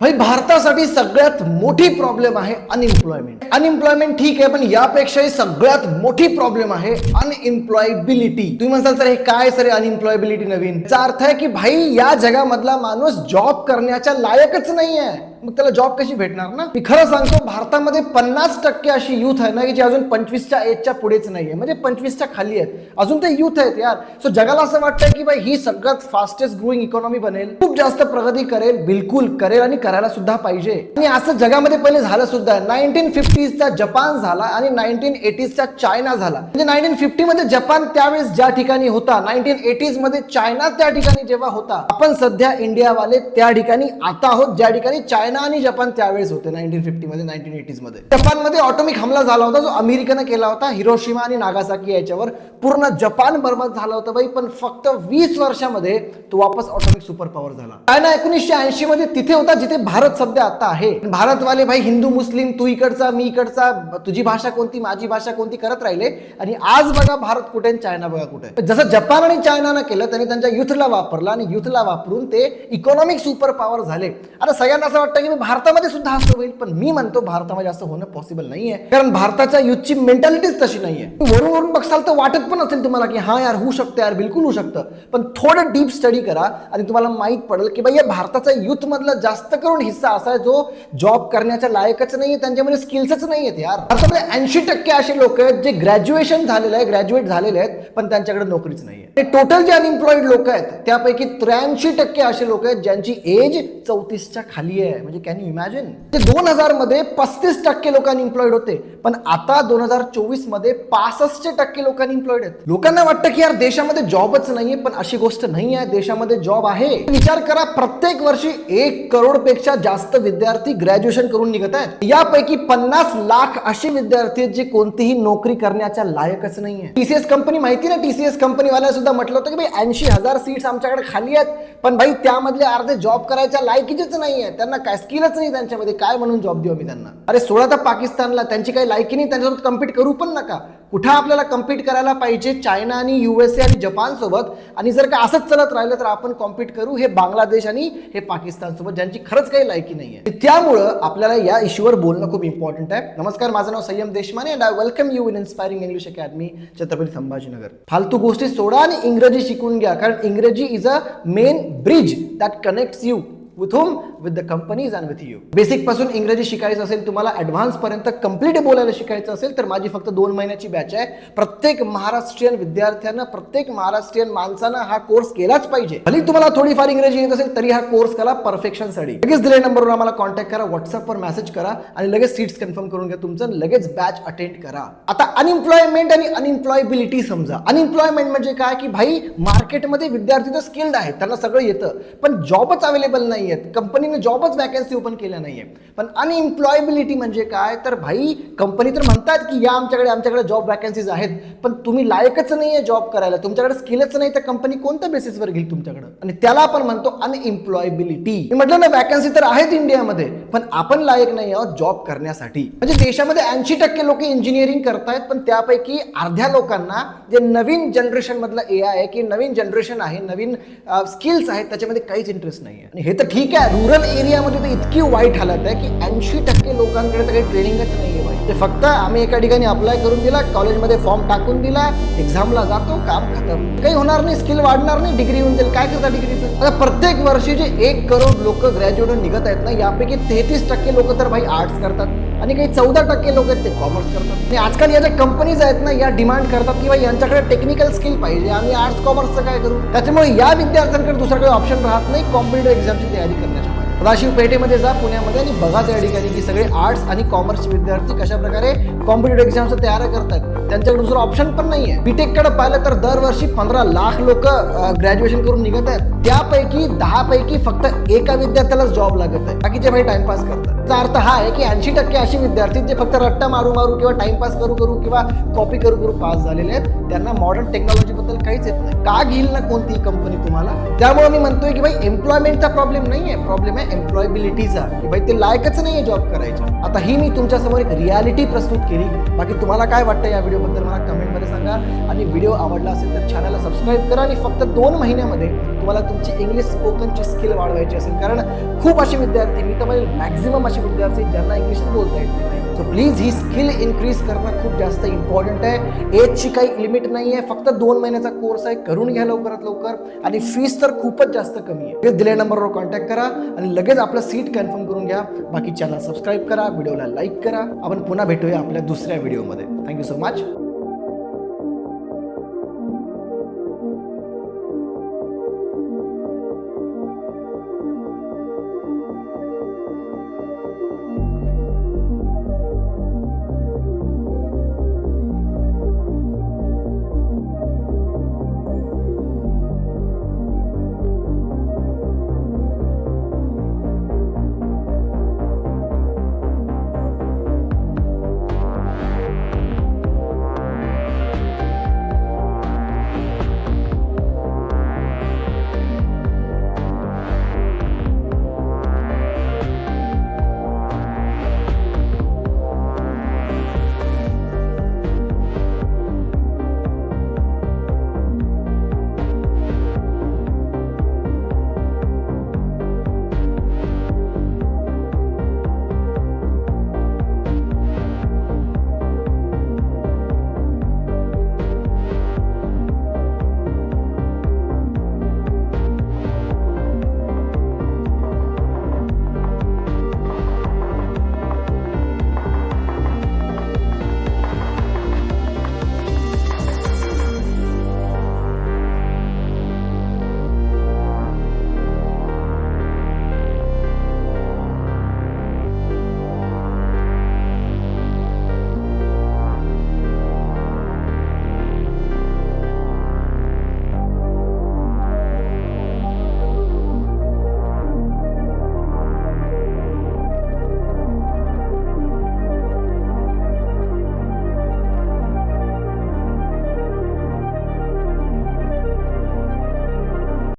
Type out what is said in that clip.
भाई भारतासाठी सगळ्यात मोठी प्रॉब्लेम आहे अनएम्प्लॉयमेंट. अनएम्प्लॉयमेंट ठीक आहे, पण यापेक्षाही सगळ्यात मोठी प्रॉब्लेम आहे अनएम्प्लॉयबिलिटी. तुम्ही म्हणसाल सर हे काय सर अनएम्प्लॉयबिलिटी नवीन? याचा अर्थ आहे की भाई या जगामधला माणूस जॉब करण्याच्या लायकच नाही आहे. मग त्याला जॉब कशी भेटणार ना? मी खरं सांगतो भारतामध्ये 50% अशी युथ आहे ना की जी अजून 25च्या एजच्या पुढेच नाहीये, म्हणजे 25च्या खाली आहेत, अजून ते युथ आहेत यार. सो जगाला असं वाटतंय की भाई ही सगळ्यात फास्टेस्ट ग्रोईंग इकॉनॉमी बनेल, खूप जास्त प्रगती करेल. बिलकुल करेल आणि करायला सुद्धा पाहिजे. आणि असं जगामध्ये पहिले झालं सुद्धा. 1950चा जपान झाला आणि 1980चा चायना झाला. म्हणजे 1950 मध्ये जपान त्यावेळेस ज्या ठिकाणी होता, 1980s मध्ये चायना त्या ठिकाणी जेव्हा होता, आपण सध्या इंडियावाले त्या ठिकाणी आता आहोत ज्या ठिकाणी चायना आणि जपान त्यावेळेस होते 1950 मध्ये 1980s मध्ये. जपानमध्ये ऑटोमिक हमला झाला होता जो अमेरिकेनं केला होता हिरोशिमा आणि नागासाकी याच्यावर. पूर्ण जपान बर्बाद झाला होता बाई, पण फक्त 20 वर्षामध्ये तो वापस ऑटोमिक सुपर पॉवर झाला. चायना 1980 मध्ये तिथे होता जिथे भारत सध्या आता आहे. भारतवाले भाई हिंदू मुस्लिम, तू इकडचा मी इकडचा, तुझी भाषा कोणती माझी भाषा कोणती करत राहिले. आणि आज बघा भारत कुठे आणि चायना बघा कुठे. जसं जपान आणि चायनानं केलं त्यांनी त्यांच्या युथला वापरला आणि युथला वापरून ते इकॉनॉमिक सुपर पॉवर झाले. आता सगळ्यांना असं वाटतं की भारतामध्ये सुद्धा असं होईल, पण मी म्हणतो भारतामध्ये असं होणं पॉसिबल नाहीये, कारण भारताच्या युथची मेंटॅलिटीच तशी नाहीये. वरून वरून बघसाल तर वाटत पण असेल तुम्हाला की हा यार होऊ शकतं, यार बिलकुल होऊ शकतं, पण थोडं डीप स्टडी करा आणि तुम्हाला माहित पडेल की बाई या भारताचा युथ मधला जास्त करून हिस्सा असा आहे जो जॉब करण्याच्या लायकच नाहीये, त्यांच्यामध्ये स्किल्सच नाहीयेत यार. भारतामध्ये 80% असे लोक आहेत जे ग्रॅज्युएशन झालेले आहे, ग्रॅज्युएट झालेले आहेत, पण त्यांच्याकडे नोकरीच नाहीये. ते टोटल जे अनएम्प्लॉइड लोक आहेत त्यापैकी 83% असे लोक आहेत ज्यांची एज 34च्या खाली आहे. म्हणजे कॅन यू इमॅजिन? 2000 मध्ये 35% लोक अनएम्प्लॉइड होते, पण आता 2024 मध्ये 65% लोक अनएम्प्लॉइड आहेत. लोकांना वाटतं की यार देशामध्ये जॉबच नाहीये, पण अशी गोष्ट नाही आहे. देशामध्ये जॉब आहे. विचार करा, प्रत्येक वर्षी 1 करोड पेक्षा जास्त विद्यार्थी ग्रॅज्युएशन करून निघत आहेत. यापैकी 50 लाख असे विद्यार्थी आहेत जे कोणतीही नोकरी करण्याच्या लायकच नाहीये. टीसीएस कंपनी माहिती ना, टीसीएस कंपनी वाल्या सुद्धा म्हटलं होतं की भाई 80,000 सीट्स आमच्याकडे खाली आहेत, पण भाई त्यामधले अर्धे जॉब करायच्या लायकीचेच नाहीये. त्यांना काय स्किलच नाही त्यांच्यामध्ये, काय म्हणून जॉब देऊ आम्ही त्यांना? अरे सोडा तर पाकिस्तानला, त्यांची काही लायकी नाही, त्यांच्यासोबत कम्पीट करू पण नका. कुठं आपल्याला कम्पीट करायला पाहिजे चायना आणि USA आणि जपान सोबत. आणि जर का असंच चालत राहिलं तर आपण कॉम्पीट करू हे बांगलादेश आणि हे पाकिस्तान सोबत, ज्यांची खरंच काही लायकी नाहीये. त्यामुळं आपल्याला या इश्यूवर बोलणं खूप इम्पॉर्टंट आहे. नमस्कार, माझं नाव संयम Deshmane and I welcome you in inspiring English academy, Chhatrapati Sambhajinagar. फालतू गोष्टी सोडा आणि इंग्रजी शिकून घ्या, कारण इंग्रजी is a main bridge that connects you with whom? with the companies and with you. Basic पासून इंग्रजी शिकायचं असेल तुम्हाला, ऍडव्हान्स पर्यंत कंप्लीट बोलायला शिकायचं असेल तर माझी फक्त 2 महिन्याची बॅच आहे. प्रत्येक महाराष्ट्रीयन विद्यार्थ्यांना, प्रत्येक महाराष्ट्रीयन माणसानं हा कोर्स केलाच पाहिजे. भले तुम्हाला थोडीफार इंग्रजी येत असेल तरी हा कोर्स करा परफेक्शनसाठी. लगेच दिलेल्या नंबरवर आम्हाला कॉन्टॅक्ट करा, व्हॉट्सअपवर मेसेज करा आणि लगेच सीट्स कन्फर्म करून घ्या तुमचं, लगेच बॅच अटेंड करा. आता अनएम्प्लॉयमेंट आणि अनएम्प्लॉयबिलिटी समजा. अनएम्प्लॉयमेंट म्हणजे काय की भाई मार्केटमध्ये विद्यार्थी तर स्किल्ड आहेत, त्यांना सगळं येतं, पण जॉबच अवेलेबल नाही आहेत, कंपनीने जॉबच वॅकन्सी ओपन केल्या नाहीये. पण अनएम्प्लॉयबिलिटी म्हणजे काय तर भाई कंपनी तर म्हणतात की या आमच्याकडे जॉब वॅकन्सीज आहेत, पण तुम्ही लायकच नाहीये जॉब करायला, तुमच्याकडे स्किलच नाही, तर कंपनी कोणत्या बेसिसवर घेईल तुमच्याकडे? आणि त्याला आपण म्हणतो अनएम्प्लॉयबिलिटी. म्हटलं ना, वॅकन्सी तर आहेत इंडियामध्ये, पण आपण लायक नाही आहोत जॉब करण्यासाठी. म्हणजे देशामध्ये 80% लोक इंजिनिअरिंग करतायत, पण त्यापैकी अर्ध्या लोकांना जे नवीन जनरेशन मधलं AI आहे की नवीन जनरेशन आहे, नवीन स्किल्स आहेत, त्याच्यामध्ये काहीच इंटरेस्ट नाहीये. आणि हे तर ठीक आहे, रूरल एरियामध्ये तर इतकी वाईट हालत आहे की 80% लोकांकडे तर काही ट्रेनिंगच नाहीये. ते फक्त आम्ही एका ठिकाणी अप्लाय करून दिला, कॉलेजमध्ये फॉर्म टाकून दिला, एक्झामला जातो, काम खतम, काही होणार नाही, स्किल वाढणार नाही, डिग्री होऊन जाईल. काय करता डिग्रीचं? आता प्रत्येक वर्षी जे 1 करोड लोक ग्रॅज्युएट निघत आहेत ना, यापैकी 33% लोक तर भाई आर्ट्स करतात आणि काही 14% लोक आहेत ते कॉमर्स करतात. आणि आजकाल या ज्या कंपनीज आहेत ना, या डिमांड करतात की भाई यांच्याकडे टेक्निकल स्किल पाहिजे, आम्ही आर्ट्स कॉमर्सचं काय करू? त्याच्यामुळे या विद्यार्थ्यांकडे दुसरा काही ऑप्शन राहत नाही कॉम्पिटिटिव्ह एक्झामची तयारी करण्याच्या. सदाशिव पेठेमध्ये जा पुण्यामध्ये आणि बघा त्या ठिकाणी की सगळे आर्ट्स आणि कॉमर्सचे विद्यार्थी कशा प्रकारे कॉम्पिटिटिव्ह एक्झामच्या तयारी करतात. त्यांच्याकडे दुसरा ऑप्शन पण नाहीये. बीटेक कडे पाहिलं तर दरवर्षी 15 लाख लोक ग्रॅज्युएशन करून निघत आहेत, त्यापैकी 10 पैकी फक्त एका विद्यार्थ्यालाच जॉब लागत आहे, बाकीचे भाई टाइमपास करतात. याचा अर्थ हा आहे की 80% अशी विद्यार्थी जे फक्त रट्टा मारू किंवा टाइमपास करू किंवा कॉपी करू पास झालेले आहेत, त्यांना मॉडर्न टेक्नॉलॉजी बद्दल काहीच येत नाही. का घेईल ना कोणती कंपनी तुम्हाला? त्यामुळे मी म्हणतोय की भाई एम्प्लॉयमेंटचा प्रॉब्लेम नाहीये, प्रॉब्लेम आहे एम्प्लॉयबिलिटीचा, की भाई ते लायकच नाहीये जॉब करायचं. आता ही मी तुमच्यासमोर एक रियालिटी प्रस्तुत केली. बाकी तुम्हाला काय वाटतं या व्हिडिओबद्दल मला कमेंटमध्ये सांगा आणि व्हिडिओ आवडला असेल तर चॅनलला सबस्क्राईब करा आणि फक्त 2 महिन्यामध्ये तुम्हाला तुमची इंग्लिश स्पोकनची स्किल वाढवायची असेल, कारण खूप असे विद्यार्थी, मी तर मॅक्झिमम असे विद्यार्थी ज्यांना इंग्लिशच बोलता येत नाही. So please he skill increase करणं खूप जास्त इम्पॉर्टंट आहे. एजची काही लिमिट नाही आहे, फक्त 2 महिन्याचा कोर्स आहे, करून घ्या लवकरात लवकर. आणि फीस तर खूपच जास्त कमी आहे. लगेच दिलेल्या नंबरवर कॉन्टॅक्ट करा आणि लगेच आपलं सीट कन्फर्म करून घ्या. बाकी चॅनल सबस्क्राईब करा, व्हिडिओला लाईक करा. आपण पुन्हा भेटूया आपल्या दुसऱ्या व्हिडिओमध्ये. Thank you so much.